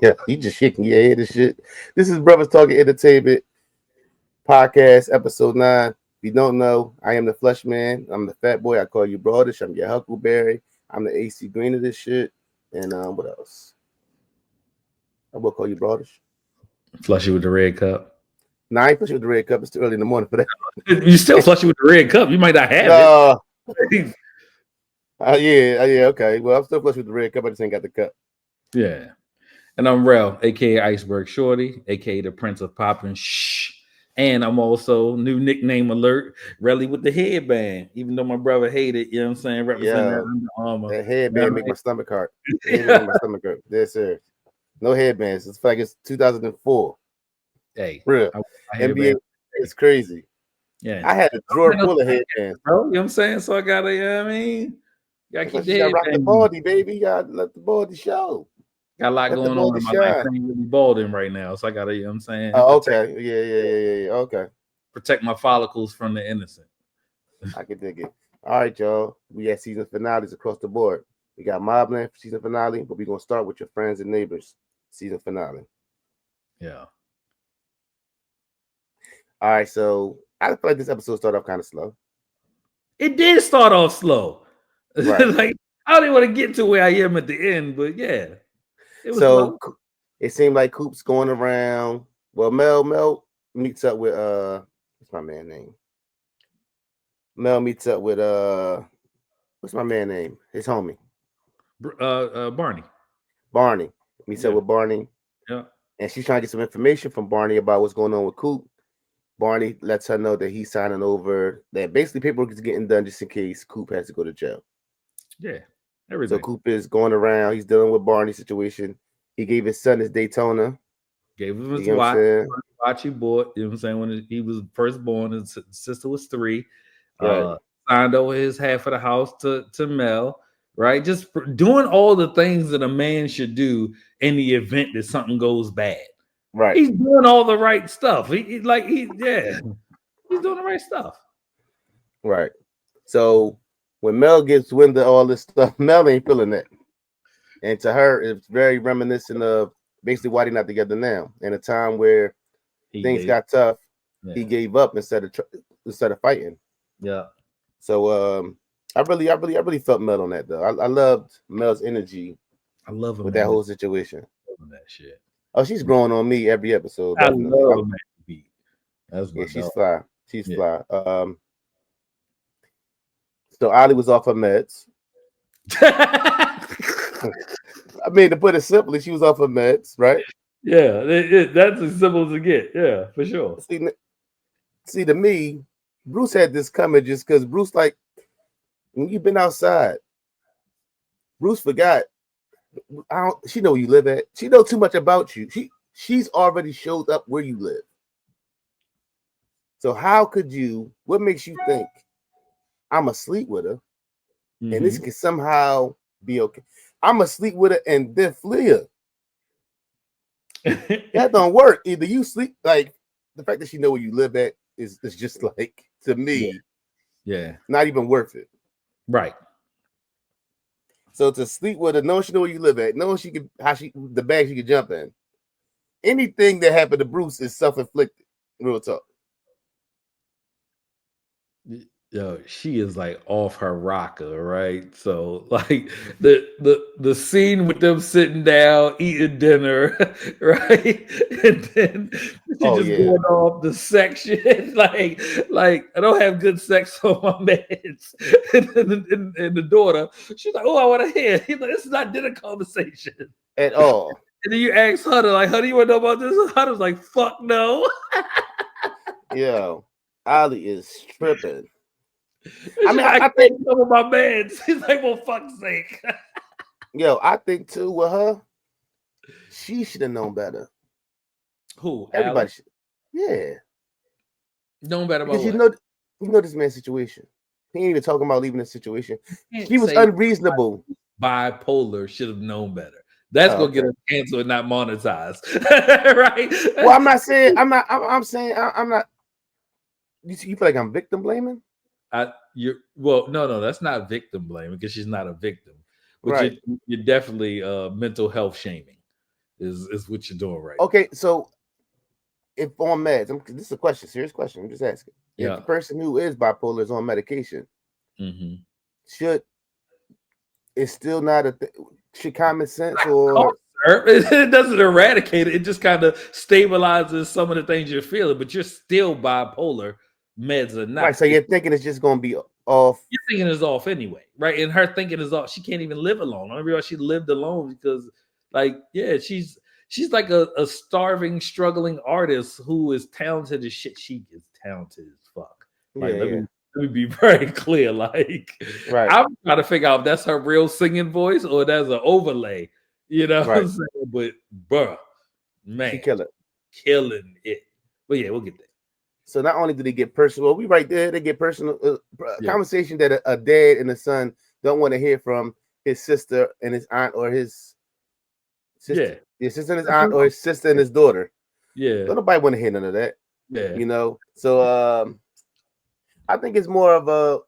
Yeah, you just shaking your head and shit. This is Brothers Talking Entertainment Podcast, episode 9. If you don't know, I am the Flush Man. I'm the fat boy. I call you Brothas. I'm your Huckleberry. I'm the AC Green of this shit. And what else? I will call you Brothas. Flush it with the red cup. Nah, I ain't pushing with the red cup. It's too early in the morning for that. You still flush it with the red cup. You might not have it. No. Yeah, okay. Well, I'm still flush with the red cup. I just ain't got the cup. Yeah. And I'm Rel, aka Iceberg Shorty, aka the Prince of Poppin'. Shh. And I'm also new nickname alert, Relly with the headband. Even though my brother hated, you know what I'm saying, representing that Yeah. Under Armour. That headband make my stomach hurt. Headband make my stomach hurt. Dead serious. No headbands. It's like it's 2004. Hey, Real. NBA is crazy. Yeah. I had a drawer full of headbands. Bro, you know what I'm saying? So I gotta, you know what I mean? Gotta keep the headband. Rock the body, baby. You gotta let the body show. Got a lot going on in my life. I ain't really balding right now. So I gotta, you know what I'm saying? Oh, okay. Yeah. Okay. Protect my follicles from the innocent. I can dig it. All right, y'all. We had season finales across the board. We got Mobland for season finale, but we're gonna start with your friends and neighbors season finale. Yeah. All right, so I feel like this episode started off kind of slow. It did start off slow. Right. Like I don't even want to get to where I am at the end, but yeah. It was slow. It seemed like Coop's going around. Well, Mel meets up with what's my man name? Mel meets up with what's my man name? His homie. Barney. Barney. Meets up with Barney. Yeah. And she's trying to get some information from Barney about what's going on with Coop. Barney lets her know that he's signing over, that basically paperwork is getting done just in case Coop has to go to jail. Yeah. Everything. So Coop is going around. He's dealing with Barney's situation. He gave his son his Daytona. Gave him his watch he bought. You know what I'm saying? When he was first born, his sister was 3. Right. Signed over his half of the house to Mel. Right, just doing all the things that a man should do in the event that something goes bad. Right, he's doing all the right stuff. He's doing the right stuff. Right. So when Mel gets wind of all this stuff, Mel ain't feeling that, and to her, it's very reminiscent of basically why they're not together now. In a time where things got tough, he gave up instead of fighting. Yeah. So I really felt Mel on that though. I loved Mel's energy. I love him with that whole situation. That shit. Oh, she's growing on me every episode. Definitely. I love Beat. She's fly. She's fly. So Ali was off her meds. I mean, to put it simply, she was off her meds, right? Yeah, that's as simple as it get. Yeah, for sure. See, to me, Bruce had this coming just because Bruce, like, when you've been outside, Bruce forgot. She know where you live at. She know too much about you. She's already showed up where you live. So how could you? What makes you think I'm asleep with her, and this can somehow be okay? I'm asleep with her and then flee her. That don't work. Either you sleep, like the fact that she know where you live at is just like, to me, not even worth it. Right. So to sleep with her, knowing she know where you live at, knowing the bag she could jump in. Anything that happened to Bruce is self-inflicted. Real talk. Yo, she is like off her rocker, right? So like the scene with them sitting down eating dinner, right? And then she going off the section like I don't have good sex on my meds. And the daughter, she's like, oh, I want to hear. He's like, this is not dinner conversation at all. And then you ask Hunter, like, Hunter, you want to know about this? Hunter's like, fuck no. Yo, Ali is tripping. I mean, I think some of my meds. He's like, well, fuck's sake. Yo, I think too with her, she should have known better. Who? Everybody should. Yeah. Known better about because what? you know this man's situation. He ain't even talking about leaving the situation. She was unreasonable. Bipolar should have known better. That's gonna get us canceled and not monetized, right? Well, I'm not saying I'm not. You feel like I'm victim blaming? No, that's not victim blaming because she's not a victim. But you're definitely mental health shaming. is what you're doing right Okay, so if on meds, this is a question, serious question. I'm just asking. now. If the person who is bipolar is on medication, Mm-hmm. should it's still not should common sense or It doesn't eradicate it. It just kind of stabilizes some of the things you're feeling, but you're still bipolar, meds or right? not. So you're thinking it's just going to be off. Your thinking is off anyway, right? And her thinking is off. She can't even live alone. I realize she lived alone because, like, yeah, she's like a starving, struggling artist who is talented as shit. She is talented as fuck. Like, Yeah, yeah, let me be very clear. Like, right, I'm trying to figure out if that's her real singing voice or that's an overlay. You know what right. I'm saying? But bruh, She man, kill it. killing it. But yeah, we'll get there. So not only do they get personal, we right there, they get personal Yeah. conversation that a dad and a son don't want to hear from his sister and his aunt or his sister, Yeah. his sister and his aunt or his sister and his daughter. Yeah. Don't nobody want to hear none of that, Yeah. you know. So I think it's more of a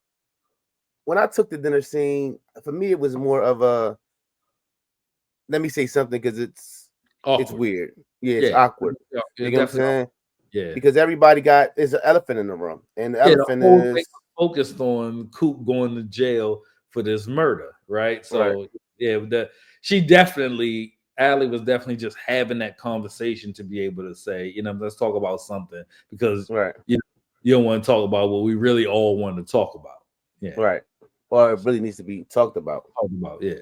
when I took the dinner scene, for me it was more of a let me say something because it's Awkward. weird. Yeah, it's Yeah. awkward. Yeah, You know what I'm definitely. saying? Yeah. Because everybody there's an elephant in the room, and the Yeah, the elephant whole thing is was focused on Coop going to jail for this murder, right? right, So yeah, she definitely Allie was definitely just having that conversation to be able to say, let's talk about something because right, you don't want to talk about what we really all want to talk about. Yeah. right, or it really needs to be talked about. Talk about, yeah.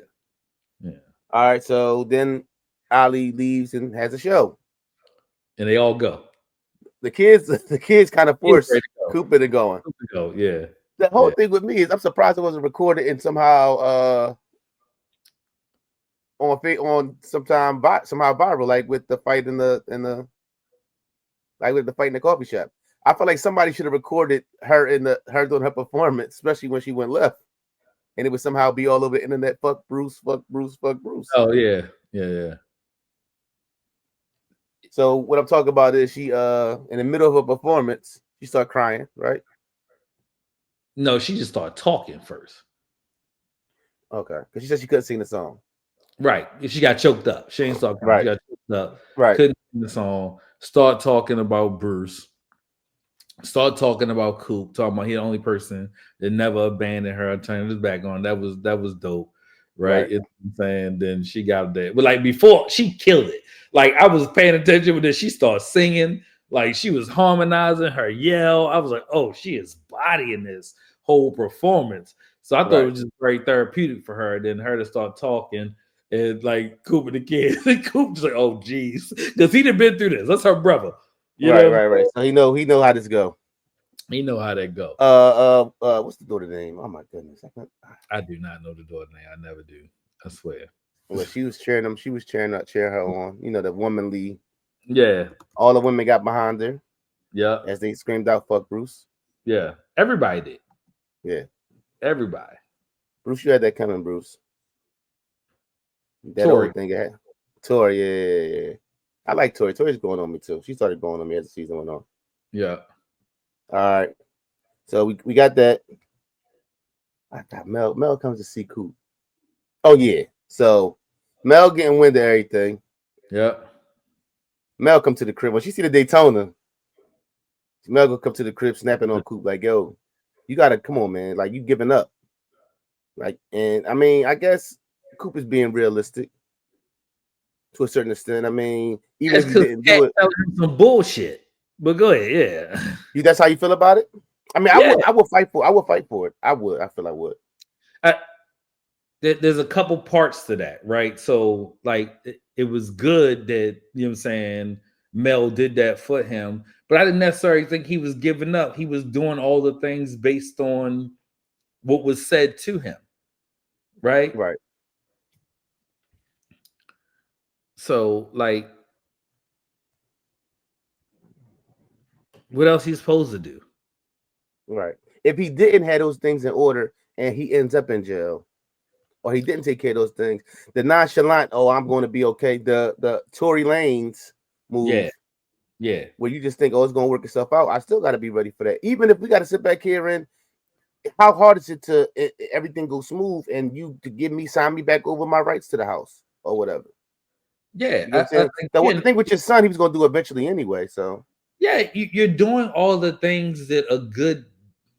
Yeah. All right, so then Ali leaves and has a show. And they all go. The kids kind of He's ready force to go. Cooper to going. Go. Yeah. The whole Yeah. thing with me is I'm surprised it wasn't recorded and somehow on somehow viral, like with the fight in the like with the fight in the coffee shop. I feel like somebody should have recorded her her doing her performance, especially when she went left, and it would somehow be all over the internet. Fuck Bruce, fuck Bruce, fuck Bruce. Oh yeah, yeah. So what I'm talking about is she in the middle of a performance, she started crying, right? No, she just started talking first. Okay, because she said she couldn't sing the song. Right. She got choked up. She ain't start crying. Right. She got choked up. Right. Couldn't sing the song. Start talking about Bruce. Start talking about Coop. Talking about he the only person that never abandoned her or turned his back on. That was dope. Right. You know what I'm saying? Then she got there. But like before, she killed it. Like I was paying attention when she started singing. Like she was harmonizing her yell. I was like, oh, she is bodying this whole performance. So I thought it was just very therapeutic for her. Then her to start talking and like Coop and the kids. And Coop was like, oh geez. Because he'd have been through this. That's her brother. You know right. So he know how this go. He know how that go. What's the daughter name? Oh my goodness. I do not know the daughter name. I never do. I swear. Well, she was cheering them. She was cheering her on. You know, the womanly. Yeah. All the women got behind her. Yeah. As they screamed out, fuck Bruce. Yeah. Everybody did. Yeah. Everybody. Bruce, you had that coming, Bruce. That Tori. old thing. Yeah. Tori, yeah. I like Tori. Tori's going on me too. She started going on me as the season went on. Yeah. All right. So we got that. I got Mel. Mel comes to see Coop. Oh yeah. So Mel getting wind of everything. Yeah. Mel come to the crib. When she see the Daytona, Mel go come to the crib snapping on Coop like, yo, you gotta come on, man. Like you giving up. Like, and I mean, I guess Coop is being realistic to a certain extent. I mean, even if you didn't do it, some bullshit. But go ahead, yeah. That's how you feel about it? I mean, Yeah. I would fight for it. I feel I would. There's a couple parts to that, right? So, like, it was good that, you know what I'm saying, Mel did that for him, but I didn't necessarily think he was giving up. He was doing all the things based on what was said to him, right? Right. So, like, what else he's supposed to do? Right. If he didn't have those things in order and he ends up in jail, or he didn't take care of those things, the nonchalant, oh, I'm going to be okay. The Tory Lanez move, yeah, where you just think, oh, it's going to work itself out. I still got to be ready for that. Even if we got to sit back here and how hard is it to everything go smooth and you to sign me back over my rights to the house or whatever? Yeah, You know what I'm saying? The again, thing with your son, he was gonna do eventually anyway. So yeah, you're doing all the things that a good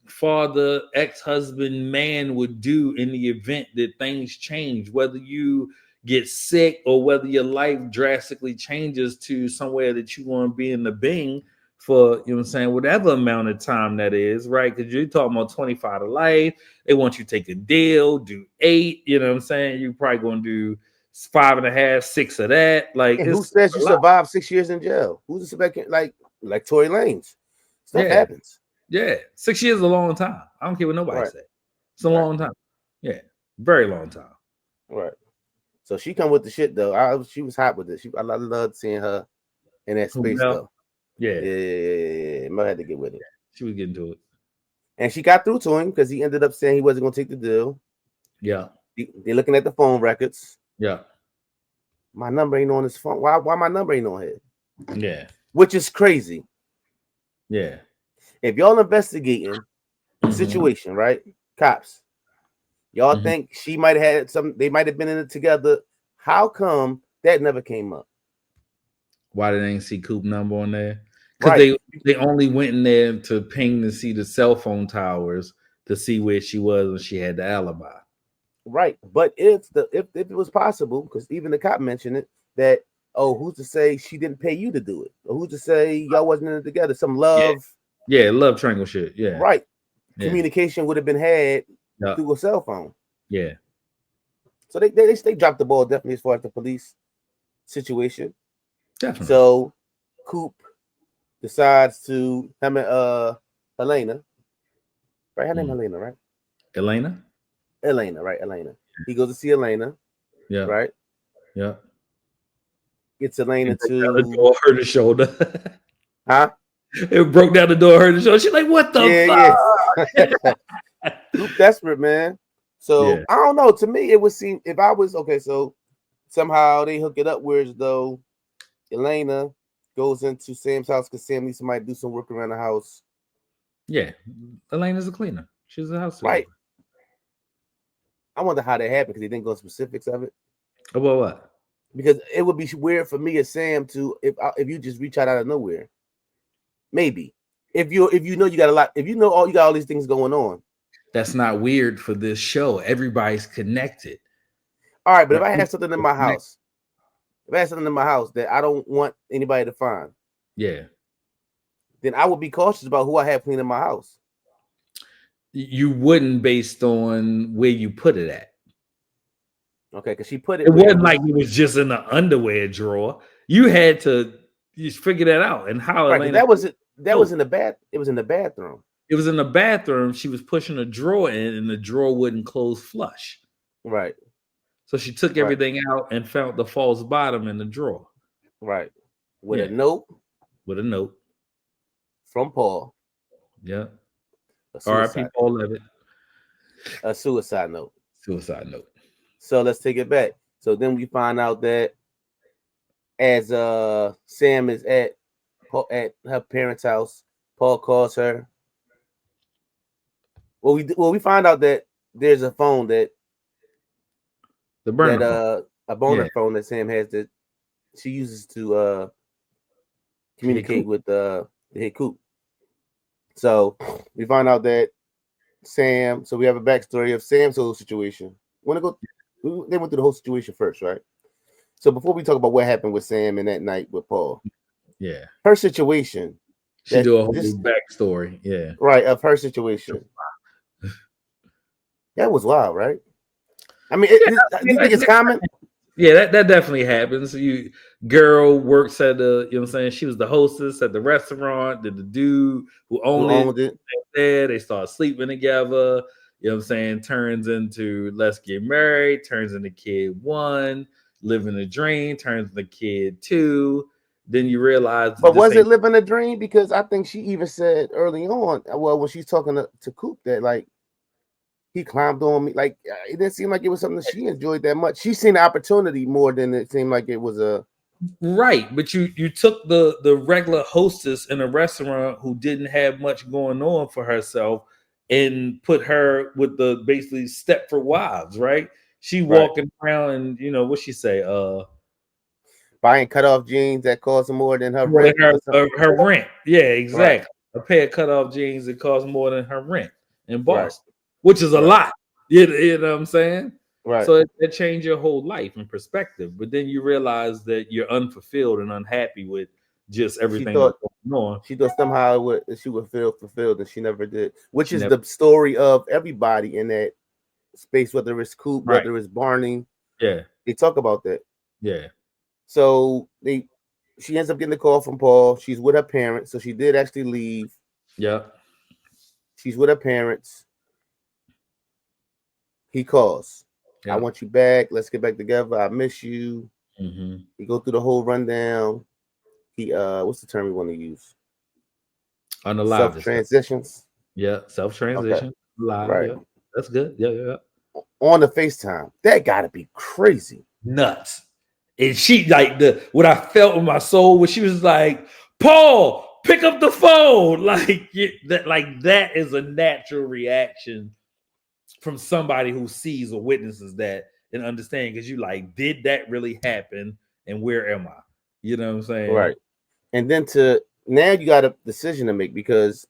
father, ex-husband, man would do in the event that things change, whether you get sick or whether your life drastically changes to somewhere that you want to be in the Bing for, you know what I'm saying, whatever amount of time that is, right? Because you're talking about 25 to life. They want you to take a deal, do 8, you know what I'm saying? You're probably going to do 5.5, 6 of that. Like, and who it's says you a lot. survived 6 years in jail? Who's expecting like Tory Lanez? Stuff Yeah. happens. Yeah, 6 years is a long time. I don't care what nobody Right, say. It's a right, long time. Yeah, very long time. right. So she come with the shit though. She was hot with it. I loved seeing her in that Who space Mel? though. Yeah, Yeah. Mel had to get with it. she was getting to it. And she got through to him because he ended up saying he wasn't gonna take the deal. Yeah, They're looking at the phone records. yeah, My number ain't on his phone. Why my number ain't on here? yeah, Which is crazy. yeah. If y'all investigating the Mm-hmm. situation, right? Cops, y'all Mm-hmm. think she might have had some, they might have been in it together. How come that never came up? Why they ain't see Coop number on there? Because Right, they only went in there to ping to see the cell phone towers to see where she was when she had the alibi. right. But if it was possible, because even the cop mentioned it, that oh, who's to say she didn't pay you to do it? Or who's to say y'all wasn't in it together? Some Yeah, love, yeah, love triangle shit. Yeah, right? yeah, Communication would have been had yeah, through a cell phone. yeah. So they dropped the ball definitely as far as the police situation. Definitely. So Coop decides to him and Helena, right? Her name Mm. Helena, right? Elena. Elena, right? Elena. He goes to see Elena, Yeah, right? yeah. Gets He Elena broke down the to door, hurt his shoulder. huh? It broke down the door, hurt his shoulder. She's like, "What the Yeah, yeah. fuck?" Coop desperate, man. So Yeah, I don't know. To me, it would seem if I was okay, so somehow they hook it up where as though Elena goes into Sam's house because Sam needs somebody to do some work around the house. yeah. Elena's a cleaner. She's a house Right. supervisor. I wonder how that happened because they didn't go into specifics of it. About what? Because it would be weird for me as Sam to if you just reach out of nowhere. Maybe if you know you got a lot, if you know all you got all these things going on. That's not weird for this show. Everybody's connected. All right, but if Right? I have something in my house, if I have something in my house that I don't want anybody to find, Yeah. then I would be cautious about who I have cleaning my house. You wouldn't based on where you put it at. Okay, because she put It it where it wasn't was like it was just in the underwear drawer. You had to just figure that out. And how right. Because Elena that no, was in the bath. It was in the bathroom. it was in the bathroom. She was pushing a drawer in, and the drawer wouldn't close flush. Right, So she took right, everything out and found the false bottom in the drawer. right. With a Yeah, note with a note. from Paul, Yeah. a R.I.P. suicide Paul Levitt. note. Suicide note. So let's take it back. So then we find out that as Sam is at her parents' house, Paul calls her. We find out that there's a phone The burner phone. a Yeah. boner phone that Sam has that she uses to Hey, cool. communicate with the hit Coop. So we find out that Sam. So we have a backstory of Sam's whole situation. Want to go? They went through the whole situation first, right? So before we talk about what happened with Sam and that night with Paul, Yeah. her situation. She That do a whole this backstory. Yeah. right of her situation. That was wild, right? I mean, Yeah. do you think it's common? Yeah, that definitely happens. You girl works at the, you know what I'm saying? She was the hostess at the restaurant. Did the dude who Who owned it owned it? there, they start sleeping together. You know what I'm saying? Turns into let's get married, turns into kid one, living a dream, turns into kid two. Then you realize that But this was ain't it living a dream? Because I think she even said early on, well, when she's talking to Coop, that like he climbed on me. Like it didn't seem like it was something that she enjoyed that much. She seen the opportunity more than it seemed like it was a right, but you took the regular hostess in a restaurant who didn't have much going on for herself and put her with the basically Stepford wives, right? She right. walking around and you know what she say? buying cutoff jeans that cost more than her more than rent or something. her rent. Yeah, Right, exactly. A pair of cutoff jeans that cost more than her rent in right, Boston, which is a right, lot. You know what I'm saying? right. So it changed your whole life and perspective. But then you realize that you're unfulfilled and unhappy with just She everything that's thought going on. she thought somehow she would feel fulfilled, and she never did. Which She is never the story of everybody in that space, whether it's Coop, right. whether it's Barney. Yeah. They talk about that. Yeah. So she ends up getting a call from Paul. She's with her parents, so she did actually leave. Yeah. She's with her parents. He calls. I Yeah. want you back. Let's get back together. I miss you. Mm-hmm. He go through the whole rundown. He what's the term we want to use? Unalive Self yourself. transitions. Yeah. Self Okay, transition. Live. right. Yeah. That's good. Yeah. Yeah. On the FaceTime. That gotta be crazy. Nuts. And she like what I felt in my soul when she was like, Paul, pick up the phone. That is a natural reaction from somebody who sees or witnesses that and understand because you like, did that really happen? And where am I? You know what I'm saying? Right. And then now you got a decision to make because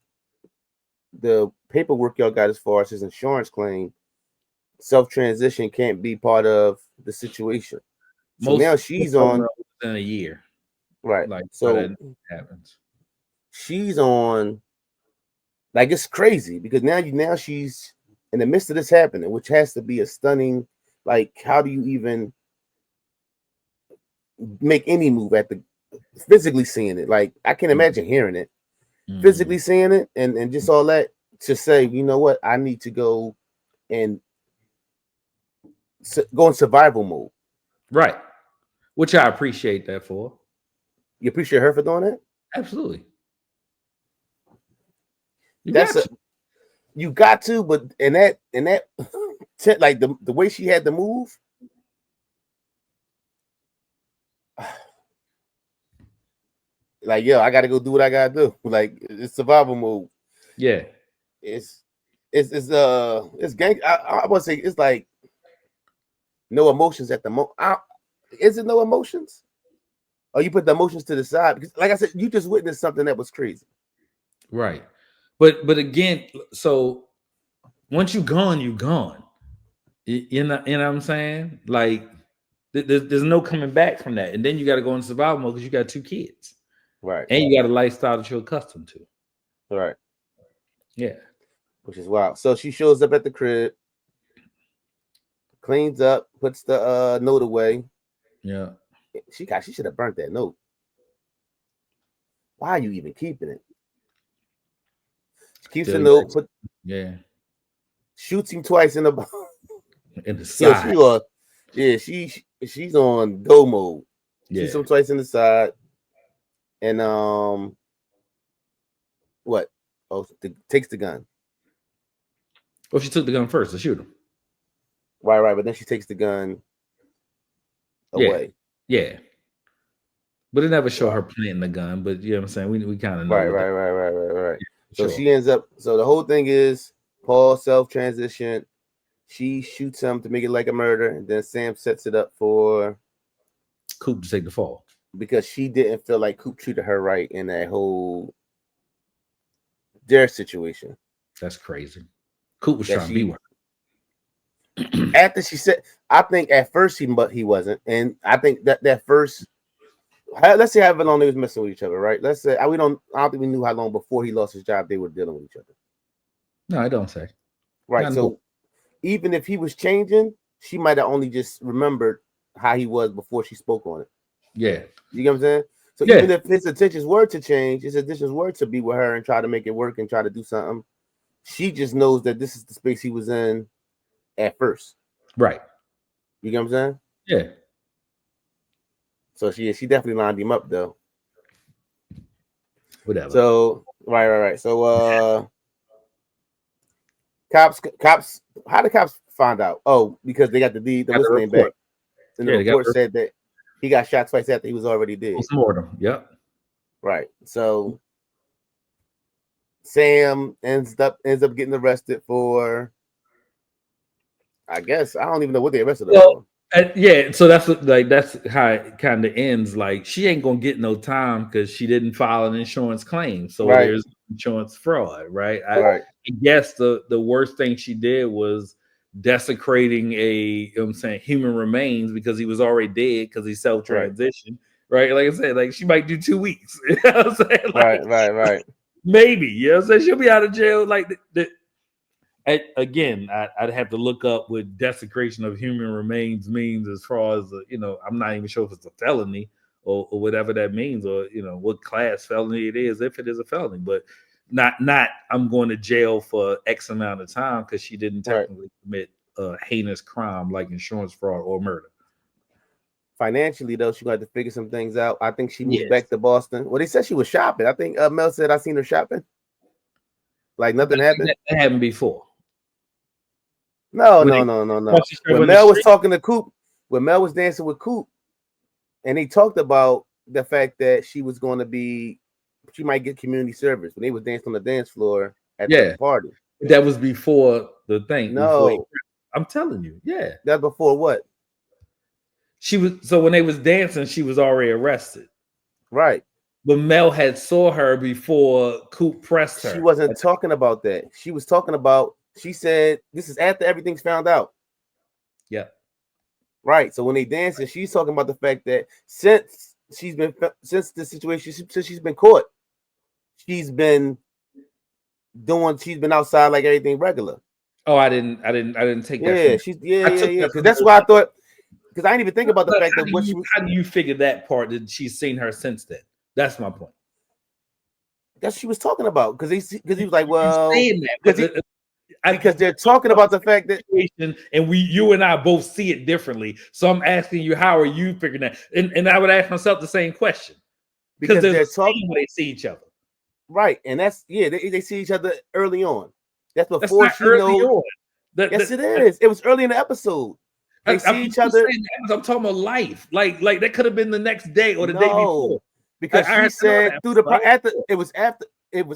the paperwork y'all got as far as his insurance claim, self transition can't be part of the situation. So Most now of she's them on are within a year. right. Like by So that happens. she's on like it's crazy because now she's in the midst of this happening, which has to be a stunning. Like, how do you even make any move at the physically seeing it? Like, I can't imagine hearing it, Mm-hmm. physically seeing it, and just all that to say, you know what, I need to go and go in survival mode. Right. Which I appreciate that for. You appreciate her for doing that? Absolutely. You That's got a to. you got to, but and that like the way she had to move, like yo, I got to go do what I gotta do. Like it's survival mode. Yeah. It's it's gang. I want to say it's like no emotions at the moment. Is it no emotions? Or you put the emotions to the side because, like I said, you just witnessed something that was crazy. Right. But again, so once you gone, you gone. You know what I'm saying? Like there's no coming back from that. And then you got to go in survival mode because you got 2 kids. Right, And you got a lifestyle that you're accustomed to. right. Yeah. Which is wild. So she shows up at the crib, cleans up, puts the note away. Yeah. She should have burnt that note. Why are you even keeping it? She keeps the Still note, yeah. shoots him twice in the In the yo. side. She was yeah. She's on go mode. Shoots Yeah. him twice in the side, and what? Oh, takes the gun. Well, she took the gun first to shoot him. Right, right. But then she takes the gun Yeah. away. Yeah. But it never showed her Wow. planting the gun. But you know what I'm saying? We kind of know Right, what that right, right, right, right, right. So sure. she ends up. So the whole thing is Paul self transition. She shoots him to make it like a murder, and then Sam sets it up for Coop to take the fall. because she didn't feel like Coop treated her right in that whole their situation. That's crazy. Coop was That trying to be she with her. after she said, I think at first he wasn't, and I think that first. Let's say how long they was messing with each other, right? Let's say we don't. I don't think we knew how long before he lost his job they were dealing with each other, No, I don't say. right? Not important. So even if he was changing, she might have only just remembered how he was before she spoke on it. Yeah. You get what I'm saying? So Yeah. even if his intentions were to change, his intentions were to be with her and try to make it work and try to do something, she just knows that this is the space he was in at first. Right. You get what I'm saying? Yeah. So she definitely lined him up though. Whatever. So right. So cops how did cops find out? Oh, because they got the Got what's the the name back. report. And the Yeah, they got report the said that he got shot twice after he was already dead. postmortem. Yep. Right. So Sam ends up getting arrested for I guess I don't even know what they arrested him Well, for. Yeah, so that's how it kind of ends. Like she ain't gonna get no time because she didn't file an insurance claim. So Right, there's insurance fraud, right? right, I guess the worst thing she did was desecrating I'm saying, human remains because he was already dead because he self right, transitioned, right? Like I said, like she might do 2 weeks. You know what I'm saying? right, Like right. maybe, you know what I'm saying? She'll be out of jail. Like again, I'd have to look up what desecration of human remains means as far as I'm not even sure if it's a felony or whatever that means, or what class felony it is, if it is a felony. But not I'm going to jail for X amount of time because she didn't Right. technically commit a heinous crime like insurance fraud or murder. Financially, though, she got to figure some things out. I think she moved Yes, back to Boston. Well, they said she was shopping. I think Mel said I seen her shopping. Like but nothing happened. that happened before. No, When no, they no, no, no. crossed each other When in the Mel was street. talking to Coop, when Mel was dancing with Coop, and he talked about the fact that she was going to be, she might get community service when they was dancing on the dance floor at the Yeah, party. that was before the thing. No, I'm telling you, yeah. that's before what? She was so when they was dancing, she was already arrested. Right. But Mel had saw her before Coop pressed She her. wasn't talking about that. She was talking about. She said this is after everything's found out. Yeah. Right. So when they dancing, she's talking about the fact that since the situation, since she's been caught, she's been she's been outside like everything regular. Oh, I didn't take that from Yeah, her. she's yeah, I yeah, took yeah. that Because from that's her. why I thought because I didn't even think about the But fact that what she was how do you figure that part that she's seen her since then? That's my point. that she was talking about. Because he was like, You well, saying that, because because they're talking about the fact that situation, and you and I both see it differently. So I'm asking you, how are you figuring that? And I would ask myself the same question because because there's a they're talking scene where they see each other. right, and that's they see each other early on. That's That's before not she early knows. on. Yes, it is. It was early in the episode. They see each You other. saying that, I'm talking about life. Like that could have been the next day or the day before. No, because I she have to know said that, through the right? after it was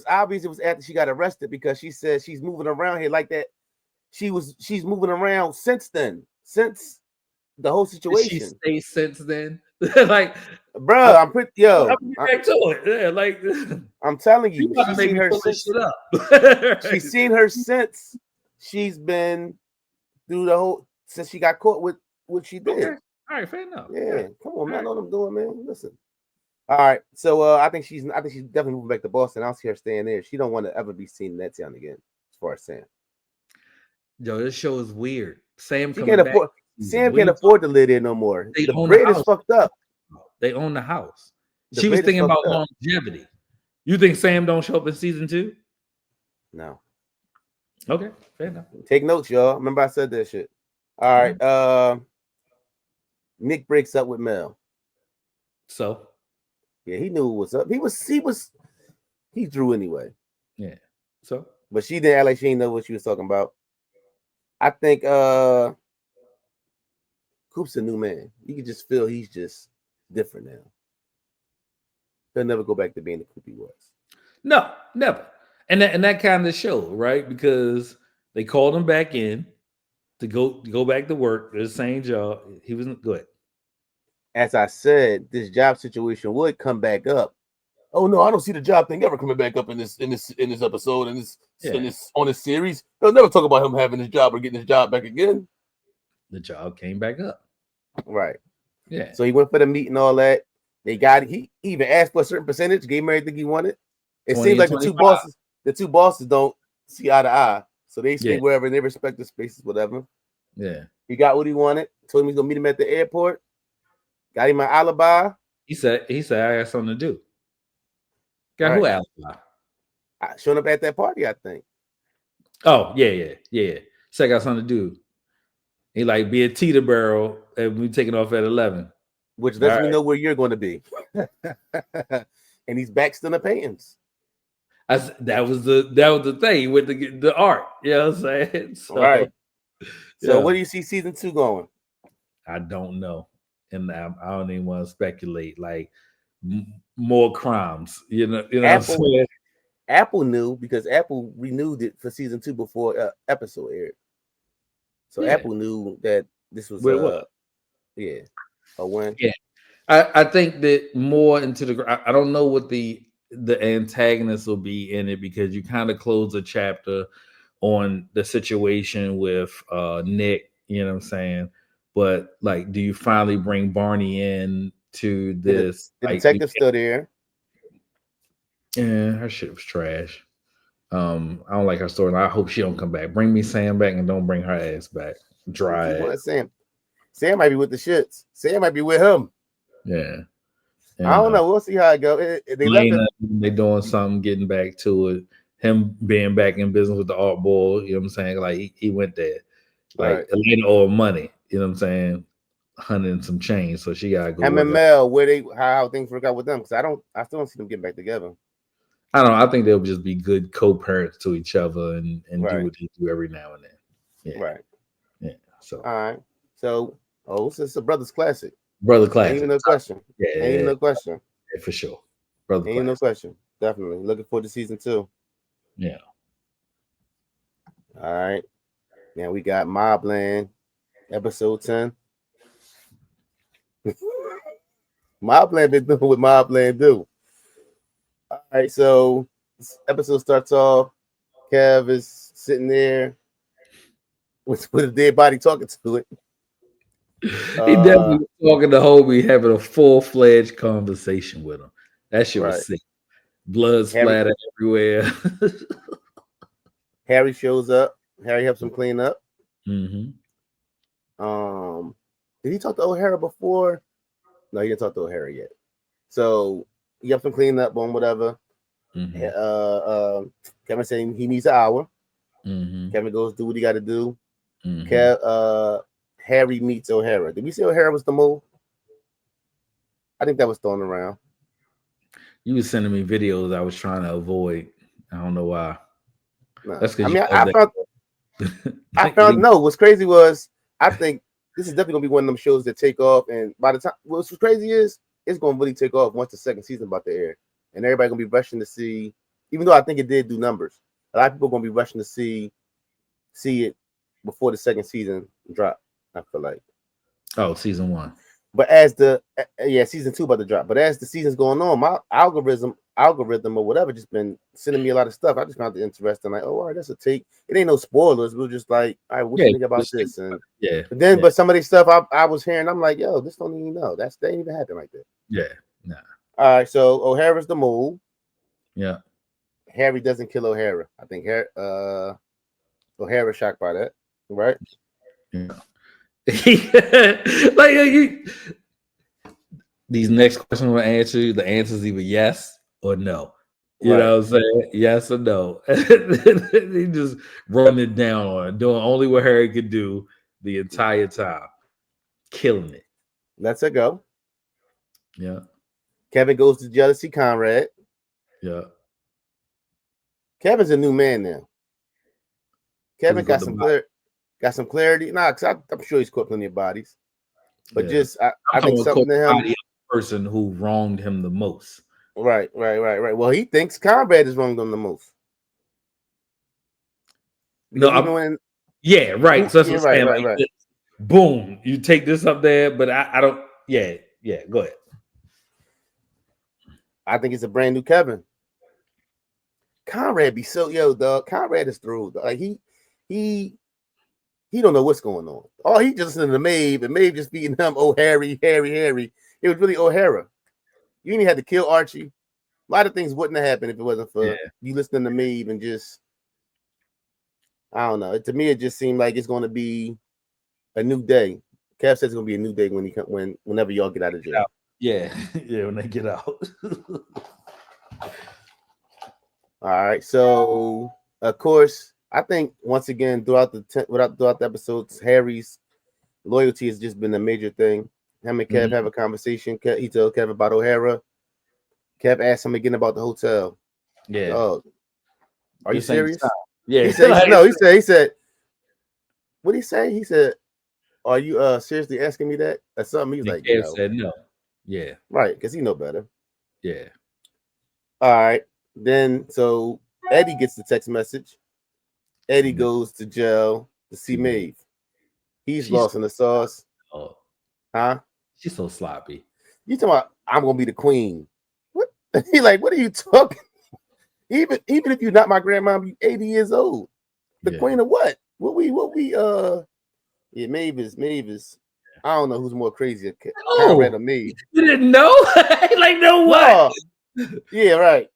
obvious it was after she got arrested because she said she's moving around here like that. She's moving around since then, since the whole Did she situation. stay since then? Like, Bruh, I'm pretty I'm back to it. Yeah, like I'm telling you you, about to she's make seen me her pull this since shit up. she's seen her since she's been through the whole since she got caught with what she Okay. did. All right, fair enough. Yeah, come on, man. I Right. know what I'm doing, man. Listen. All right. So I think she's definitely moving back to Boston. I don't see her staying there. She don't want to ever be seen in that town again, as far as Sam. Yo, this show is weird. Sam She can't coming back afford this season. Sam What are can't you afford talking to live there no more. They The own the bread is house. fucked up. They own the house. The She was bread is thinking fucked about up. longevity. You think Sam don't show up in season 2? No. Okay, fair enough. Take notes, y'all. Remember I said that shit. All right. Nick breaks up with Mel. So, Yeah, he knew what was up. He drew anyway. yeah. So, But she didn't act like she didn't know what she was talking about. I think Coop's a new man. You can just feel he's just different now. He'll never go back to being the Coop he was. no, never. And that kind of show, right? Because they called him back in to go back to work, the same job. He wasn't good. As I said, this job situation would come back up. Oh no, I don't see the job thing ever coming back up in this episode in Yeah, this on this series. They'll never talk about him having his job or getting his job back again. the job came back up. Right. Yeah. So he went for the meet and all that. They got it. He even asked for a certain percentage, gave him everything he wanted. It 20 seems and like 25. the two bosses don't see eye to eye. So they stay Yeah. wherever in their respective spaces, whatever. Yeah. He got what he wanted. Told him he's gonna meet him at the airport. Got him an alibi. He said I got something to do. Got Right. who alibi? Showing up at that party, I think. Oh, yeah. Said I got something to do. He like be a teeter barrel and we taking off at 11. Which All lets me right. know where you're going to be. And he's back still in the paintings. That was the thing with the art. You know what I'm saying? So, Right. So yeah. where do you see season 2 going? I don't know, and I don't even want to speculate. Like more crimes, you know. You know what I'm saying? Apple knew because Apple renewed it for season 2 before episode aired. So Yeah. Apple knew that this was Where what? Yeah. A win. Yeah, I think that more into the. I don't know what the antagonist will be in it because you kind of close a chapter on the situation with Nick. You know what I'm saying? But like, do you finally bring Barney in to this? The Like, detective's still there. yeah, her shit was trash. I don't like her story. I hope she don't come back. Bring me Sam back and don't bring her ass back. You Dry keep ass. on Sam. Sam might be with the shits. Sam might be with him. Yeah. I And don't know. We'll see how it goes. They left it. Lena, they doing something, getting back to it. Him being back in business with the art ball, you know what I'm saying? Like he went there. Like Right. Elena owed money, you know what I'm saying? 100 and some change, so she gotta go Him work and out. Mel, where they how things work out with them. Because I still don't see them getting back together. I don't know. I think they'll just be good co-parents to each other and do Right. what they do every now and then. Yeah. Right. Yeah. So All right. So, it's a Brothers classic. brother Ain't even classic. no question. Yeah, Ain't even yeah, no question. yeah, for sure. Brother Ain't even no classic. question. Definitely. Looking forward to season 2. Yeah. All right. Now we got Mobland, episode 10. Mobland been doing what Mobland do. All right, so this episode starts off. Kev is sitting there with a dead body talking to it. He Uh, definitely was talking to Hobie, having a full-fledged conversation with him. That shit was right. sick. Blood Harry splatter everywhere. Harry shows up. Harry helps him clean up. hmm Um, did he talk to O'Hara before? No, he didn't talk to O'Hara yet. So he helps him clean up on whatever. hmm Kevin saying he needs an hour. hmm Kevin goes do what he got to do. hmm Harry meets O'Hara. Did we say O'Hara was the mole? I think that was thrown around. You was sending me videos I was trying to avoid. I don't know why. No, That's I because you mean, love that. I Like, found no. What's crazy was I think this is definitely gonna be one of them shows that take off, and by the time what's crazy is it's gonna really take off once the second season about to air, and everybody gonna be rushing to see. Even though I think it did do numbers, a lot of people gonna be rushing to see it before the second season drop. I feel like. oh, season 1. But as the season 2 about to drop. But as the season's going on, my algorithm or whatever just been sending me a lot of stuff. I just found it interesting. Like, oh, all right, that's a take. It ain't no spoilers. We're just like, all right, what Yeah, you think about just think this? And yeah, then, yeah, but some of these stuff I was hearing, I'm like, yo, this don't even know. That ain't even happen like that. yeah, nah, All right, so O'Hara's the mole. yeah. Harry doesn't kill O'Hara. I think O'Hara's shocked by that, right? Yeah. Like these next questions will answer you. The answer is either yes or no. You Right. know what I'm saying? Yes or no. He just run it down on it, doing only what Harry could do the entire time, killing it. Let's it go. Yeah, Kevin goes to jealousy Conrad. yeah. Kevin's a new man now. Because Kevin he got got the some body. got some clarity. Nah, because I'm sure he's caught plenty of bodies. But Yeah, just I I'm think talking about something the to him. body of the person who wronged him the most. Right. Well, he thinks Conrad is wrong on the most. No, Because even when yeah, right. So that's yeah, what I'm saying. Like, right. boom, you take this up there, but I don't. Yeah, yeah. Go ahead. I think it's a brand new Kevin. Conrad be so dog. Conrad is through. Like he he don't know what's going on. Oh, he just listening to Maeve and Maeve just beating him. Oh, Harry. It was really O'Hara. You ain't had to kill Archie. A lot of things wouldn't have happened if it wasn't for Yeah. you listening to Maeve and just I don't know. To me, it just seemed like it's going to be a new day. Kev says it's going to be a new day whenever y'all get out of jail. Yeah, yeah, when they get out. All right. So of course, I think once again throughout the episodes, Harry's loyalty has just been a major thing. Him and Kev Mhm. have a conversation. He told Kev about O'Hara. Kev asked him again about the hotel. Yeah, Oh, are you this ain't the serious? time. Yeah, He said like, no. He said what did he say? He said, "Are you seriously asking me that?" Or something. He was and like, Kev "No." said no. Yeah, Right, because he know better. yeah, All right. Then so Eddie gets the text message. Eddie yeah. goes to jail to see See me. Maeve. He's She's lost in the sauce. oh, Huh? She's so sloppy. You talking about I'm gonna be the queen? What? He like, what are you talking? Even if you're not my grandma, you 80 years old. The Yeah. queen of what? What we yeah, Mavis. I don't know who's more crazy, Conrad Oh, or Maeve. you didn't know? Like, no what? No, yeah, right.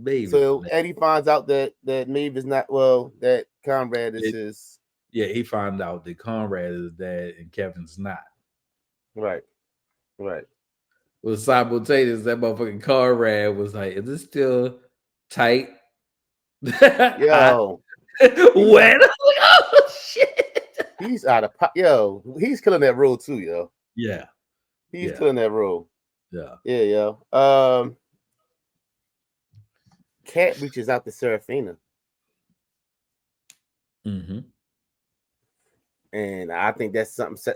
Baby. So Eddie finds out that Maeve is not that Conrad is his. Yeah, he found out that Conrad is dad and Kevin's not. Right. Was simultaneous. That motherfucking Conrad was like, "Is this still tight?" Hot, Yo, he's wet. Like, oh shit! he's out of yo. He's killing that role too, yo. Yeah, He's yeah, killing that role. yeah. Yeah, yo. Cat reaches out to Serafina, Mm-hmm. and I think that's something.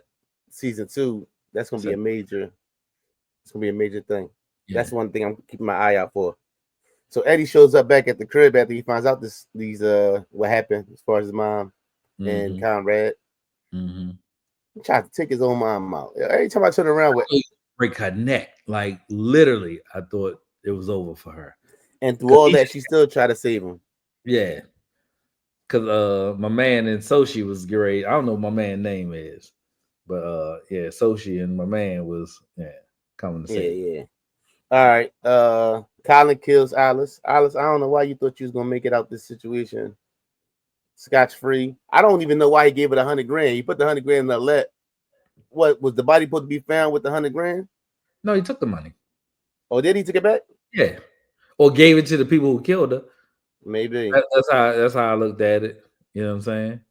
Season 2, that's gonna be a major. It's gonna be a major thing. Yeah. That's one thing I'm keeping my eye out for. So Eddie shows up back at the crib after he finds out these what happened as far as his mom and Conrad. Mm-hmm. He tried to take his own mom out. Every time I turn around with break her neck, like literally, I thought it was over for her. And through all that, she still tried to save him. Yeah. Cause my man and Sochi was great. I don't know what my man's name is. But yeah, Sochi and my man was coming to save. Yeah. All right. Colin kills Alice. Alice, I don't know why you thought you was gonna make it out this situation scotch free. I don't even know why he gave it $100,000. He put the $100,000 in the let. What was the body supposed to be found with the $100,000? No, he took the money. Oh, did he take it back? Yeah, or gave it to the people who killed her. Maybe. That's how I looked at it. You know what I'm saying?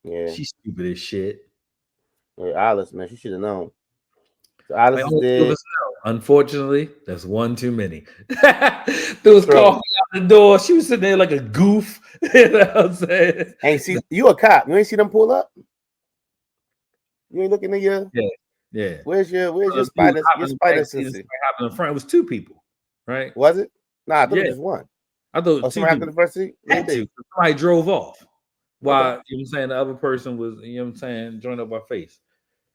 Yeah. She's stupid as shit. Yeah, Alice, man, she should have known. So Alice is dead. Unfortunately, that's one too many. Dude's calling out the door. She was sitting there like a goof. You know what I'm saying? Ain't see you a cop. You ain't see them pull up? You ain't looking at your yeah. Where's your spider? Your spider sensei happened in front. It was two people, right? Was it? Nah, I thought it was one. I thought somebody happened in the front seat. Maybe somebody drove off. While you know what I'm saying, the other person was, you know what I'm saying, joined up our face.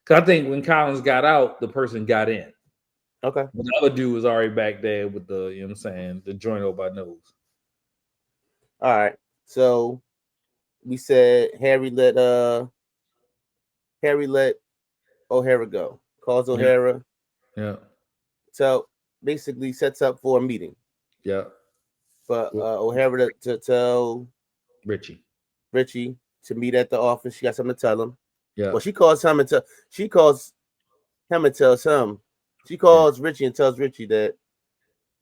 Because I think when Collins got out, the person got in. Okay. But the other dude was already back there with the, you know what I'm saying, the joint over my nose. All right. So we said Harry let O'Hara go. Calls O'Hara. Yeah. So basically sets up for a meeting. Yeah. For O'Hara to tell Richie to meet at the office. She got something to tell him. Yeah. Well, she calls him and tells him. She calls Richie and tells Richie that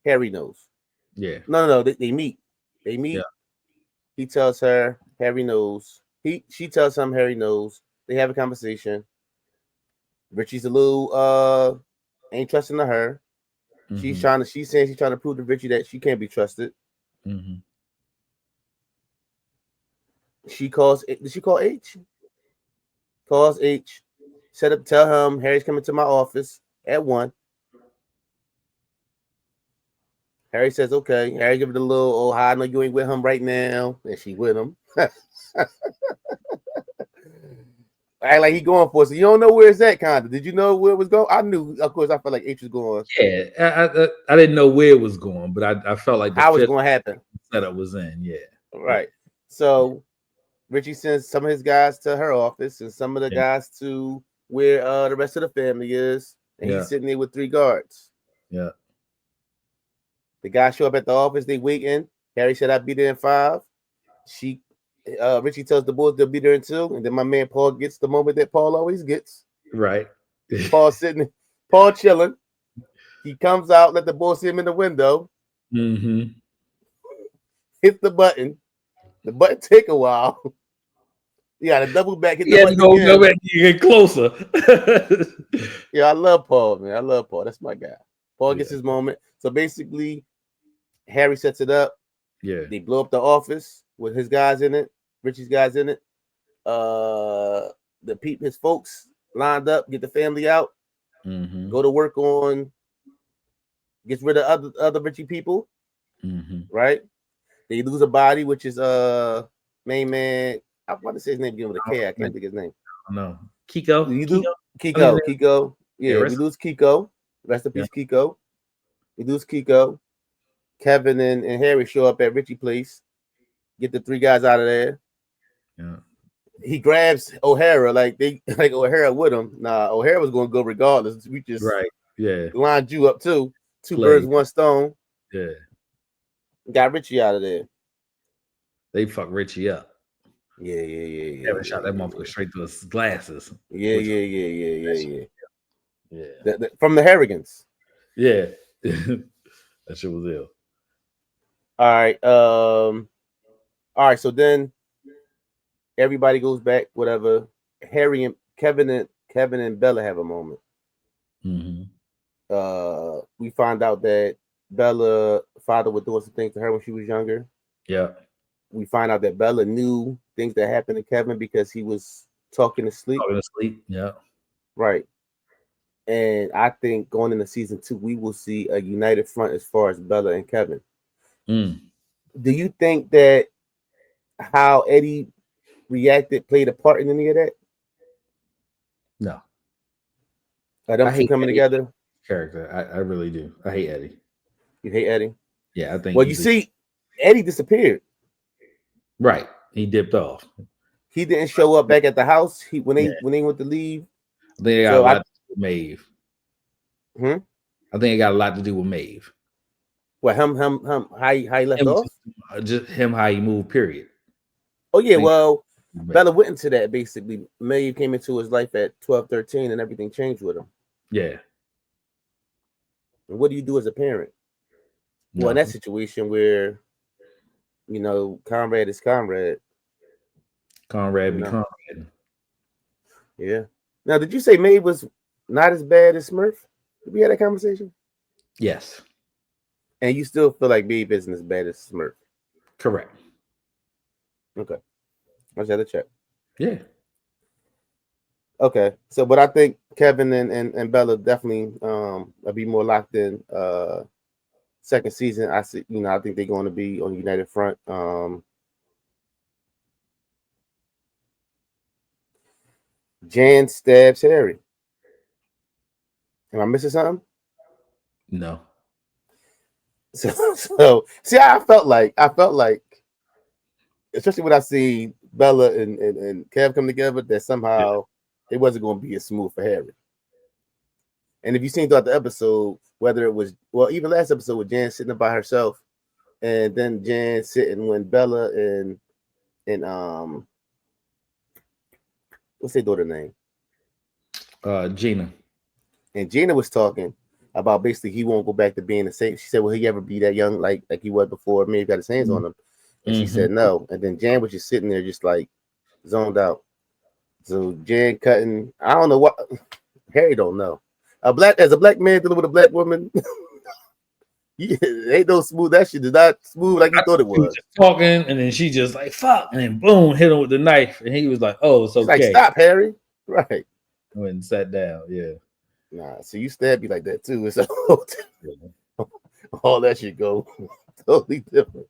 Harry knows. Yeah. No. They meet. Yeah. He tells her Harry knows. She tells him Harry knows. They have a conversation. Richie's a little ain't trusting to her. Mm-hmm. She's saying she's trying to prove to Richie that she can't be trusted. Mm-hmm. She calls. Did she call H? Calls H. Tell him Harry's coming to my office at 1. Harry says, okay. Harry give it a little, oh, I know you ain't with him right now. And she with him. Act like he going for it. So you don't know where it's at, kind of. Did you know where it was going? I knew, of course, I felt like H was going. Yeah, I didn't know where it was going, but I felt like how it was going to happen. Setup was in, yeah. Right. So Richie sends some of his guys to her office and some of the guys to where the rest of the family is. And he's sitting there with 3 guards. Yeah. The guys show up at the office. They waiting. Harry said, I'll be there in 5. Richie tells the boys they'll be there in 2. And then my man Paul gets the moment that Paul always gets. Right. Paul chilling. He comes out, let the boys see him in the window. Mm-hmm. Hit the button. The button take a while. You got to double back, hit the button again. Go back, you get closer. Yeah, I love Paul, man. I love Paul. That's my guy. Paul gets his moment. So basically, Harry sets it up. Yeah. They blow up the office with his guys in it, Richie's guys in it. His folks lined up, get the family out, go to work on, gets rid of other Richie people. Right? They lose a body, which is main man. I want to say his name begins with a K. I can't think of his name. No. Kiko, You do Kiko. I mean, Kiko. yeah, Yeah, we lose Kiko. Rest in yeah, peace, Kiko. We lose Kiko. Kevin and Harry show up at Richie Place. Get the three guys out of there. yeah. He grabs O'Hara like they like O'Hara with him. Nah, O'Hara was gonna go regardless. We just Right. Yeah. lined you up too. Two birds, Slave. one stone. Yeah. Got Richie out of there. They fucked Richie up. Yeah, yeah, yeah, Kevin yeah, shot that yeah, motherfucker straight through his glasses. yeah, Which yeah, yeah, yeah, that yeah, shit, yeah. yeah. From the Harrigans. Yeah. That shit was ill. All right. All right. So then everybody goes back. Whatever. Harry and Kevin and Bella have a moment. Mm-hmm. We find out that Bella father was doing some things to her when she was younger. Yeah. We find out that Bella knew things that happened to Kevin because he was talking to sleep. Falling asleep. Yeah. Right. And I think going into season 2, we will see a united front as far as Bella and Kevin. Mm. Do you think that how Eddie reacted played a part in any of that? No. Are them I two hate coming Eddie together? character. I really do. I hate Eddie. You hate Eddie? Yeah, I think Well, you he's see, Eddie disappeared. right. He dipped off. He didn't show up back at the house. When Yeah. they went to leave. I think it got So a lot to do with Maeve. I think it got a lot to do with Maeve. Well, how he left Him off? just him how he moved, period. Oh yeah, I think well, Maeve. Bella went into that basically. Maeve came into his life at 12, 13, and everything changed with him. Yeah. And what do you do as a parent? Well, in that situation where comrade is comrade. Conrad be Conrad. Yeah. Now, did you say Maeve was not as bad as Smurf? Did we have that conversation? Yes. And you still feel like Maeve isn't as bad as Smurf? Correct. Okay. I just had to check. Yeah. Okay. So, but I think Kevin and Bella definitely will be more locked in. Second season, I see. I think they're going to be on United Front. Jan stabs Harry. Am I missing something? No. So see, I felt like, especially when I see Bella and Kev come together, that somehow it wasn't going to be as smooth for Harry. And if you've seen throughout the episode, whether it was even last episode with Jan sitting by herself, and then Jan sitting when Bella and what's their daughter name? Gina. And Gina was talking about basically he won't go back to being the same. She said, "Will he ever be that young like he was before? Maybe got his hands on him." And she said no. And then Jan was just sitting there, just like zoned out. So Jan cutting. I don't know what Harry don't know. As a black man dealing with a black woman, ain't no smooth. That shit is not smooth like he thought it was. Just talking, and then she just like fuck, and then boom, hit him with the knife, and he was like, "Oh, it's okay." She's like, "Stop, Harry!" Right? Went and sat down. Yeah. Nah. So you stab me like that too. It's all that shit go totally different.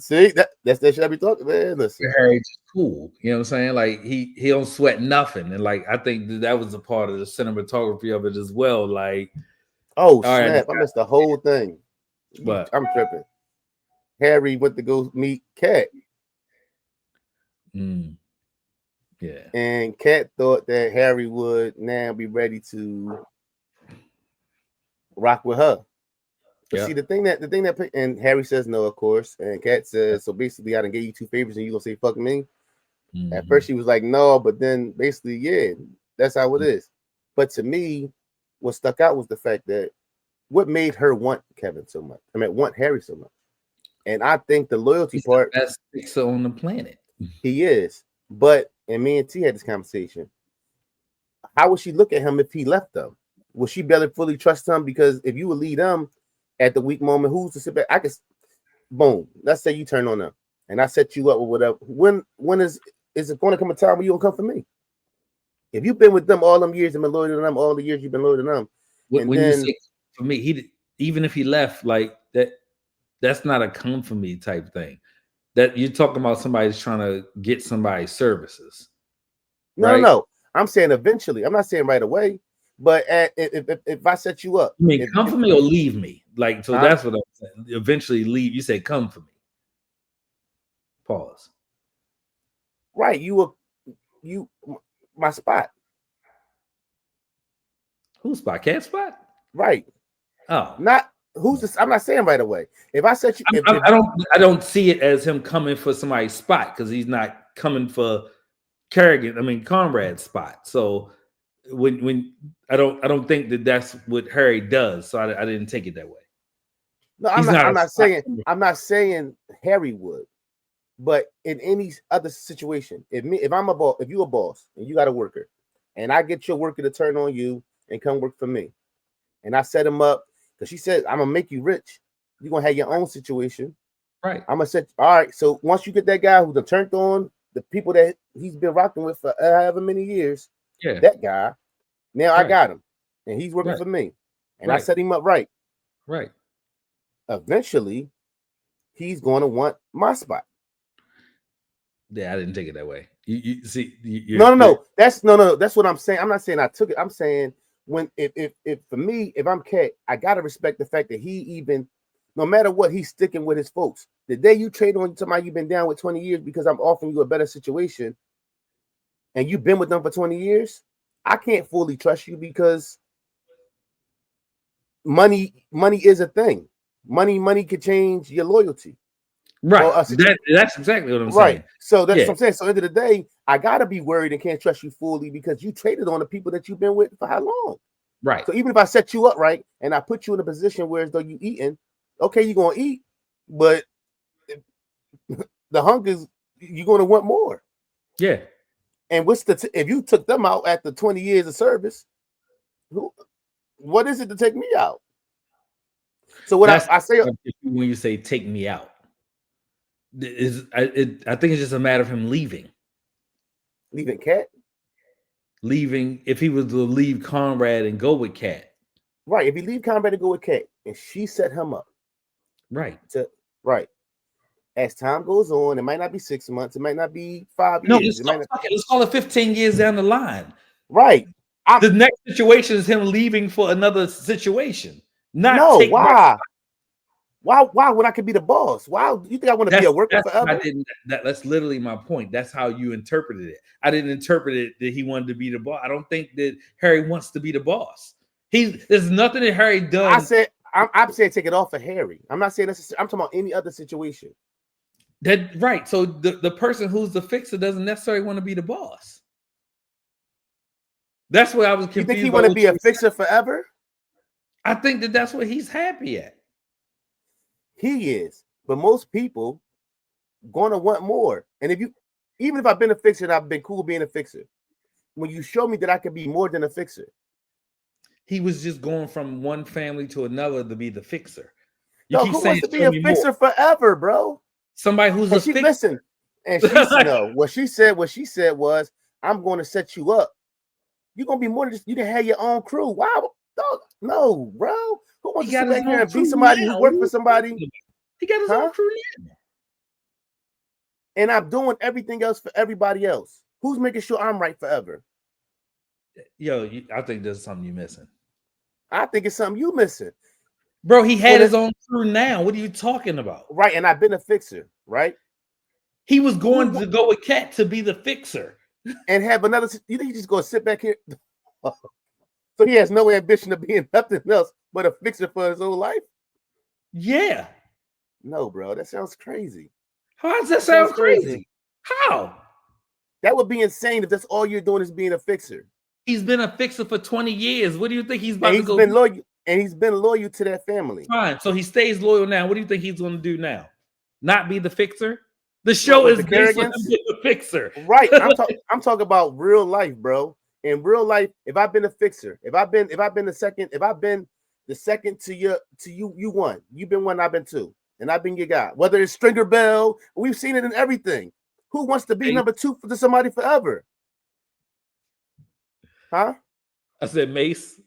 See, that's that shit I be talking, man. Listen, Harry's cool. You know what I'm saying? Like he don't sweat nothing, and like I think that was a part of the cinematography of it as well. Like, oh snap, I missed the whole thing. But I'm tripping. Harry went to go meet Kat. Yeah. And Kat thought that Harry would now be ready to rock with her. But see, the thing that and Harry says no, of course, and Kat says, so basically I done gave you 2 favors and you gonna say fuck me. At first she was like no, but then basically yeah, that's how it is. But to me, what stuck out was the fact that what made her want Kevin so much. I mean, want Harry so much. And I think the loyalty part, the best fixer on the planet. He is. But and me and T had this conversation. How would she look at him if he left them? Will she barely fully trust him? Because if you would lead them at the weak moment, who's to sit back? I could boom. Let's say you turn on them and I set you up with whatever. When is it going to come a time where you don't come for me? If you've been with them all them years and been loyal to them, all the years you've been loyal to them. When you say for me, even if he left, like that's not a come for me type thing. That you're talking about somebody's trying to get somebody's services. No, right? No. I'm saying eventually. I'm not saying right away. But if I set you up, You mean come for me or leave me? Like, so that's what I'm saying. Eventually leave. You say come for me. Pause. Right. You my spot. Whose spot? Cat spot? Right. Oh. Not who's this? I'm not saying right away. If I set you, I don't see it as him coming for somebody's spot because he's not coming for Conrad's spot. So when I don't think that's what Harry does. So I didn't take it that way. no, I'm not saying Harry would, but in any other situation, if I'm a boss, if you a boss and you got a worker, and I get your worker to turn on you and come work for me, and I set him up because she said I'm gonna make you rich. You're gonna have your own situation. Right. I'm gonna set all right. So once you get that guy who's turned on the people that he's been rocking with for however many years, that guy, now I got him, and he's working for me, and I set him up right. Right. Eventually, he's going to want my spot. Yeah, I didn't take it that way. You see, no. That's what I'm saying. I'm not saying I took it. I'm saying when if for me, if I'm Cat, I gotta respect the fact that he even, no matter what, he's sticking with his folks. The day you trade on somebody you've been down with 20 years because I'm offering you a better situation, and you've been with them for 20 years, I can't fully trust you because money is a thing. Money could change your loyalty. Right. That's exactly what I'm saying. Right. So that's what I'm saying. So at the end of the day, I gotta be worried and can't trust you fully because you traded on the people that you've been with for how long? Right. So even if I set you up right and I put you in a position where as though you eating, okay, you're gonna eat, but the hunger's you're gonna want more. Yeah. And what's if you took them out after 20 years of service, what is it to take me out? So what I say when you say take me out, I think it's just a matter of him leaving. Leaving Cat? Leaving, if he was to leave Conrad and go with Cat. Right. If he leave Conrad and go with Cat, and she set him up. Right. Right. As time goes on, it might not be 6 months, it might not be 5 years. Let's call it 15 years down the line. Right. The next situation is him leaving for another situation. Why when I could be the boss? Why you think I want to be a worker forever? That's literally my point. That's how you interpreted it. I didn't interpret it that he wanted to be the boss. I don't think that Harry wants to be the boss. There's nothing that Harry does. I'm saying take it off of Harry. I'm not saying necessarily. I'm talking about any other situation. Right. So the person who's the fixer doesn't necessarily want to be the boss. That's why I was confused. You think he want to be a fixer forever? I think that's what he's happy at. He is, but most people gonna want more. And even if I've been a fixer and I've been cool being a fixer, when you show me that I can be more than a fixer, he was just going from one family to another to be the fixer. Who wants to be a fixer forever, bro? Somebody who's a fixer. Listen, and what she said was, "I'm going to set you up. You're gonna be more than just. You can have your own crew. Wow, dog, no, bro. Who wants to sit back here and be somebody who worked for somebody? He got his own crew now. And I'm doing everything else for everybody else. Who's making sure I'm right forever? Yo, I think there's something you're missing. I think it's something you missing. Bro, he had his own crew now. What are you talking about? Right, and I've been a fixer, right? He was going to go with Cat to be the fixer. And have another. You think he's just going to sit back here? So he has no ambition of being nothing else but a fixer for his whole life? Yeah. No, bro, that sounds crazy. How does that sound crazy? How? That would be insane if that's all you're doing is being a fixer. He's been a fixer for 20 years. What do you think he's about to go? He's been loyal to that family. Fine. So he stays loyal now. What do you think he's going to do now? Not be the fixer? The show is based on him being the fixer. Right. I'm talking about real life, bro. In real life, if I've been a fixer, if I've been the second to you won. You've been one, I've been two. And I've been your guy. Whether it's Stringer Bell, we've seen it in everything. Who wants to be number two to somebody forever? Huh? I said Mace.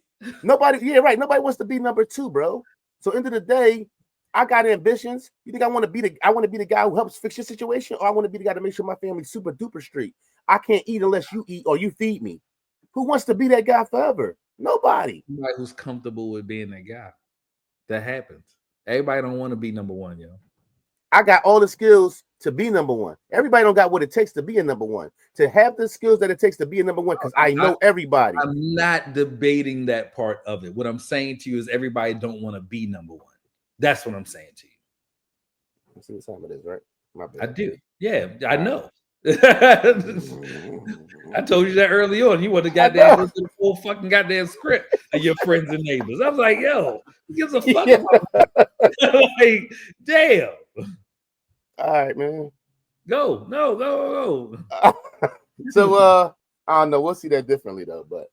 Nobody, yeah, right. Nobody wants to be number two, bro. So end of the day, I got ambitions. You think I want to be the guy who helps fix your situation, or I want to be the guy to make sure my family's super duper straight? I can't eat unless you eat or you feed me. Who wants to be that guy forever? Nobody. Somebody who's comfortable with being that guy. That happens. Everybody don't want to be number one, yo. I got all the skills to be number one. Everybody don't got what it takes to be a number one. To have the skills that it takes to be a number one, because I know everybody. I'm not debating that part of it. What I'm saying to you is everybody don't want to be number one. That's what I'm saying to you. You see what time it is, right? My bad. I do. Yeah, I know. I told you that early on. You want to goddamn go through the full fucking goddamn script of your friends and neighbors. I was like, yo, who gives a fuck about like, damn. All right, man. Go. So I don't know. We'll see that differently though. But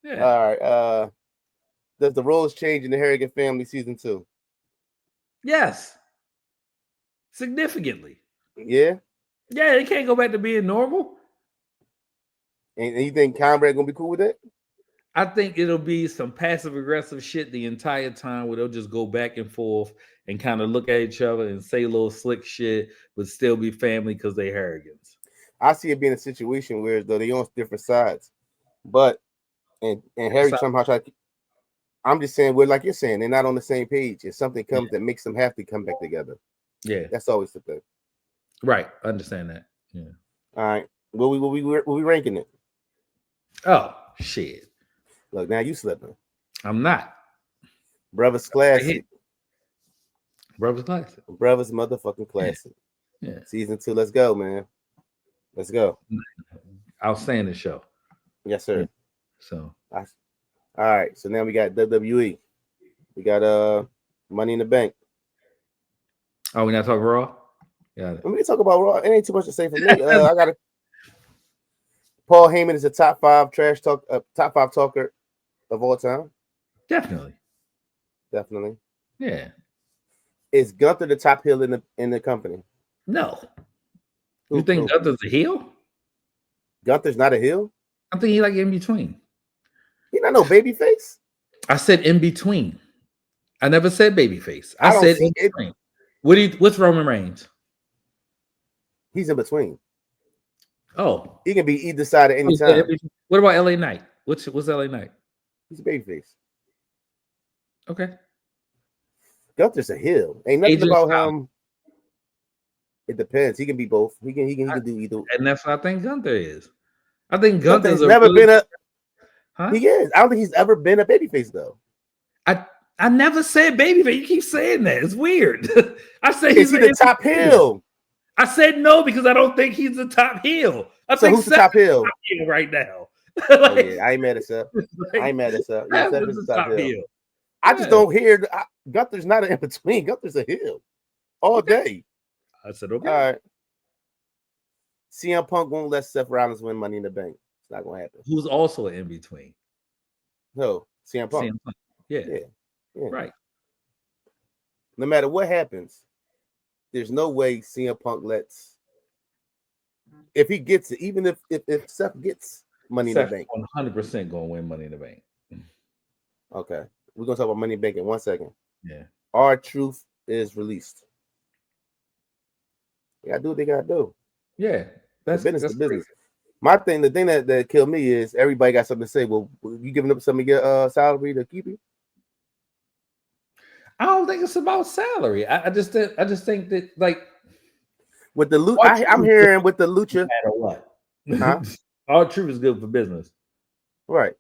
yeah. All right. Does the roles change in the Harrigan Family season 2? Yes. Significantly. Yeah. Yeah, they can't go back to being normal. And you think Conrad gonna be cool with it? I think it'll be some passive aggressive shit the entire time where they'll just go back and forth and kind of look at each other and say a little slick shit, but still be family because they Harrigans. I see it being a situation where though they on different sides, but and Harry somehow try to. I'm just saying, we're like you're saying, they're not on the same page. If something comes that makes them have to come back together, yeah, that's always the thing. Right, understand that. Yeah. All right, will we ranking it? Oh shit! Look, now you slipping. I'm not. Brothas classic. Brothas classic. Brothas motherfucking classic. Yeah. Season 2. Let's go, man. Let's go. Outstanding show. Yes, sir. Yeah. So. All right. So now we got WWE. We got Money in the Bank. Oh, we're not talking Raw? Yeah. We can talk about Raw. It ain't too much to say for me. I got it. Paul Heyman is a top 5 talker of all time. Definitely. Yeah. Is Gunther the top heel in the company? No. You think Gunther's a heel? Gunther's not a heel? I think he's like in between. He's not no babyface? I said in between. I never said babyface. I said in between. What's Roman Reigns? He's in between. Oh. He can be either side at any time. What about LA Knight? What's LA Knight? He's a babyface. Okay. Gunther's a heel. Ain't nothing about him. It depends. He can be both. He can do either. And that's what I think Gunther is. I think Gunther's never been a. Huh? He is. I don't think he's ever been a babyface though. I never said babyface. You keep saying that. It's weird. I said he's the top heel. I said no because I don't think he's the top heel. So who's the top heel right now? Like, I ain't mad at Seth. I ain't mad at Seth. Yeah, Seth is the top heel. I just don't hear Gunther's not an in between. Gunther's a heel all day. I said okay. All right. CM Punk won't let Seth Rollins win Money in the Bank. It's not gonna happen. Who's also an in between? No, CM Punk. Yeah. Right. No matter what happens, there's no way CM Punk lets. If he gets it, even if Seth gets Money in the Bank, 100% gonna win Money in the Bank. Okay, we're gonna talk about Money in the Bank in 1 second. Yeah. R-Truth is released. They gotta do what they gotta do. Yeah, that's business. The thing that killed me is everybody got something to say. Well, you giving up some of your salary to keep you? I don't think it's about salary. I just think that like with the I'm hearing with the lucha. No matter what, huh? R-Truth is good for business, right?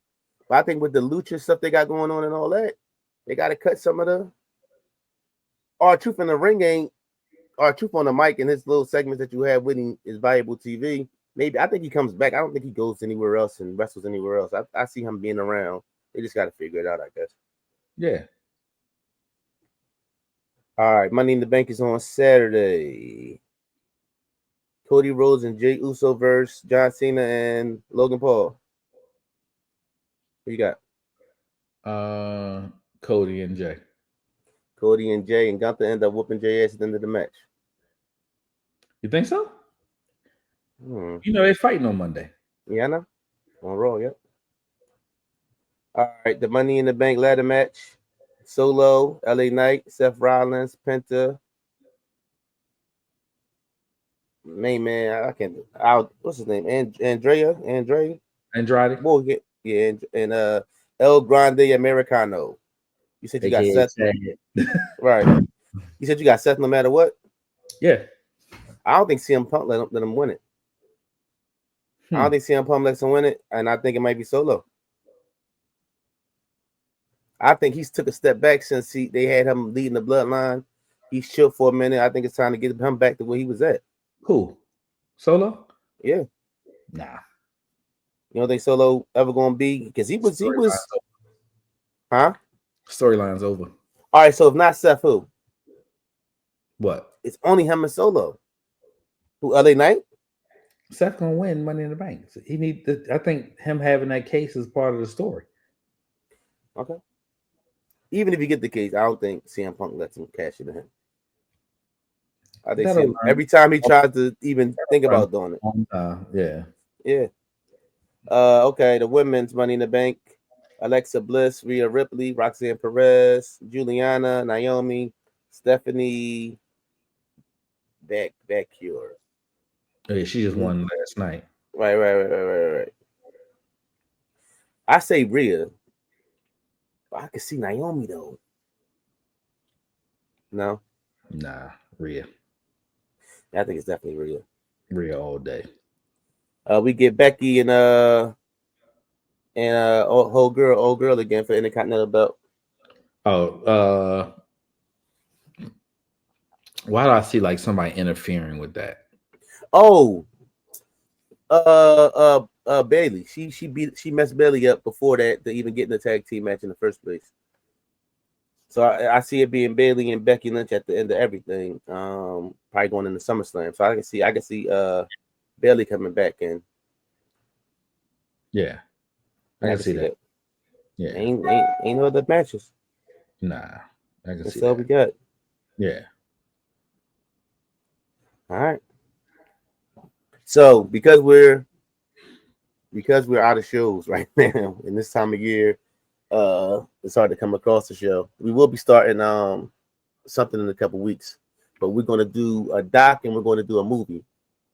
But I think with the lucha stuff they got going on and all that, they got to cut some of the R-Truth in the ring ain't R-Truth on the mic and his little segments that you have with him is valuable TV. Maybe I think he comes back. I don't think he goes anywhere else and wrestles anywhere else. I see him being around. They just got to figure it out, I guess. Yeah. All right, Money in the Bank is on Saturday. Cody Rhodes and Jey Uso versus John Cena and Logan Paul. Who you got? Cody and Jay. Cody and Jay, and Gunther end up whooping Jay ass at the end of the match. You think so? You know they're fighting on Monday. Yeah, I know. On Raw, yep. All right, the Money in the Bank ladder match. Solo, LA Knight, Seth Rollins, Penta. Man, I can't. What's his name? Andre. Andrade, Well, yeah, and El Grande Americano. You said you got aka Seth, Chad. right? You said you got Seth no matter what. Yeah. I don't think CM Punk let him win it. I Hmm. don't think CM Punk lets him win it, and I think it might be Solo. I think he's took a step back since they had him leading the bloodline. He's chilled for a minute. I think it's time to get him back to where he was at. Who? Solo? Yeah, Nah. you don't think Solo ever gonna be because he was, Storyline's huh? Storyline's over. All right, so if not Seth, who? What? It's only him and Solo. Who LA Knight? Seth gonna win Money in the Bank. So he need. I think him having that case is part of the story. Okay. Even if you get the case, I don't think CM Punk lets him cash it in him. I think That'll CM learn. every time he tries to even think Run. about doing it. Yeah. Yeah. Okay, the women's Money in the Bank. Alexa Bliss, Rhea Ripley, Roxanne Perez, Juliana, Naomi, Stephanie Backcure. Oh, yeah, she just won last night. Right. I say Rhea, but I can see Naomi though. No, Nah, Rhea. I think it's definitely Rhea. Rhea all day. We get Becky and old girl again for Intercontinental belt. Oh, why do I see like somebody interfering with that? Oh, Bailey. She messed Bailey up before that to even get in the tag team match in the first place. So I see it being Bailey and Becky Lynch at the end of everything. Probably going into SummerSlam. So I can see Bailey coming back in. Yeah, I I can can see see that. that. Yeah, Ain't no other matches. nah, I can That's see all we that. got. Yeah, All right. So because we're out of shows right now in this time of year, it's hard to come across the show. We will be starting something in a couple weeks, but we're gonna do a doc and we're gonna do a movie.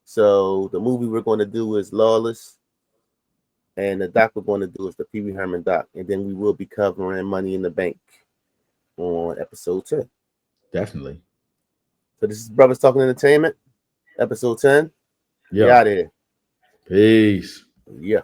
So the movie we're gonna do is Lawless, and the doc we're gonna do is the Pee Wee Herman doc, and then we will be covering Money in the Bank on episode 10. definitely. So this is Brothers Talking Entertainment, episode 10. We Yo, out here. peace. Yeah.